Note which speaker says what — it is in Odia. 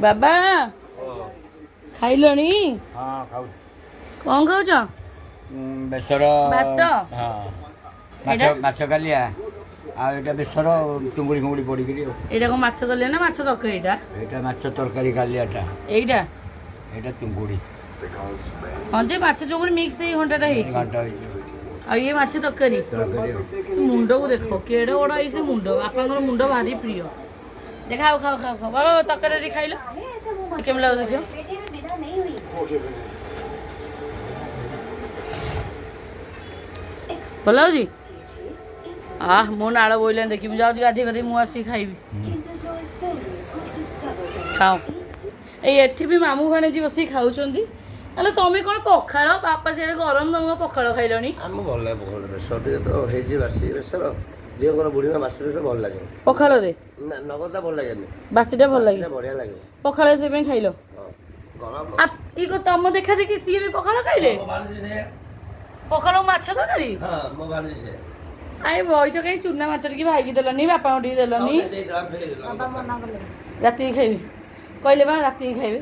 Speaker 1: ବାବା ଖାଇଲଣି?
Speaker 2: ହଁ ଖାଉ।
Speaker 1: କ'ଣ ଖାଉଛ?
Speaker 2: ବେସର
Speaker 1: ଭାତ?
Speaker 2: ହଁ
Speaker 1: ଏଇଟା?
Speaker 2: ମାଛ କାଲିଆ ଆଉ ଏଇଟା ବେସର ଚୁଙ୍ଗୁଡ଼ି ଫୁଙ୍ଗୁଡ଼ି ପଡ଼ିକିରି ଆଉ।
Speaker 1: ଏଇଟା କ'ଣ ମାଛ କଲେ ନା ମାଛ ତରକାରୀ?
Speaker 2: ଏଇଟା ମାଛ ତରକାରୀ କାଲିଆଟା,
Speaker 1: ଏଇଟା
Speaker 2: ଏଇଟା ଚୁଙ୍ଗୁଡ଼ି
Speaker 1: ହଁ ଯେ ମାଛ ଚୁଙ୍ଗୁଡ଼ି ମିକ୍ସ ହେଇ ଘଣ୍ଟାଟା ହେଇଛି।
Speaker 2: ଘଣ୍ଟା ହେଇଛି
Speaker 1: ଆଉ ଇଏ ମାଛ ତରକାରୀ।
Speaker 2: ତରକାରୀ ଆଉ।
Speaker 1: ମୁଣ୍ଡକୁ ଦେଖ କେଡ଼େ ବଡ଼ ହେଇ ସେ ମୁଣ୍ଡ। ବାପାଙ୍କର ମୁଣ୍ଡ ଭାରି ପ୍ରିୟ। ଦେଖ ଖାଉ ଖାଉ ଖାଉ ଖାଉ ବାବା ତରକାରୀ ଖାଇଲ କେମିତି ଲାଗୁଛି ଦେଖିବ। ଭଲ ଲାଗୁଛି? ମୋ ନାଳ ବୋଇଲାଣି ଦେଖି ମୁଁ ଯାଉଛି ଗାଧେଇ ଗାଧେଇ ମୁଁ ଆସିକି ଖାଇବି। ଖାଅ। ଏଇ ଏଠି ବି ମାମୁଁ ଭାଣେଜୀ ବସିକି ଖାଉଛନ୍ତି। ହେଲେ ତମେ କ'ଣ ପଖାଳ ବାପା ସିଆଡ଼େ ଗରମ ତମେ ପଖାଳ ଖାଇଲଣି?
Speaker 3: ଆମ ଭଲ ଲାଗେ ପଖାଳ ବେସର ଟିକେ ତ ହେଇଛି ବାସି ବେସର ଝିଅଙ୍କର ବୁଢ଼ୀମା ବାସି ବେସର ଭଲ ଲାଗେ
Speaker 1: ପଖାଳରେ
Speaker 3: ନା ନଗଦା ଭଲ ଲାଗେନି
Speaker 1: ବାସିଟା ଭଲ ଲାଗେ
Speaker 3: ବଢ଼ିଆ ଲାଗେ
Speaker 1: ପଖାଳ ସେଇପାଇଁ ଖାଇଲ।
Speaker 3: ଗରମ
Speaker 1: ଇଏ ତମ ଦେଖା ଦେଖି ସିଏ ବି ପଖାଳ ଖାଇଲେ? ପଖାଳ ମାଛ ତରକାରୀ?
Speaker 3: ହଁ ମୋ ଭାଣିଜୀ ସେ
Speaker 1: ଆଇ ବଇଛ କାହିଁ ଚୁନା ମାଛ ଟିକେ ଭାଇକି ଦେଲନି ବାପାଙ୍କୁ ଟିକେ ଦେଲନି? ରାତିକି ଖାଇବି କହିଲେ ବା ରାତିକି ଖାଇବେ।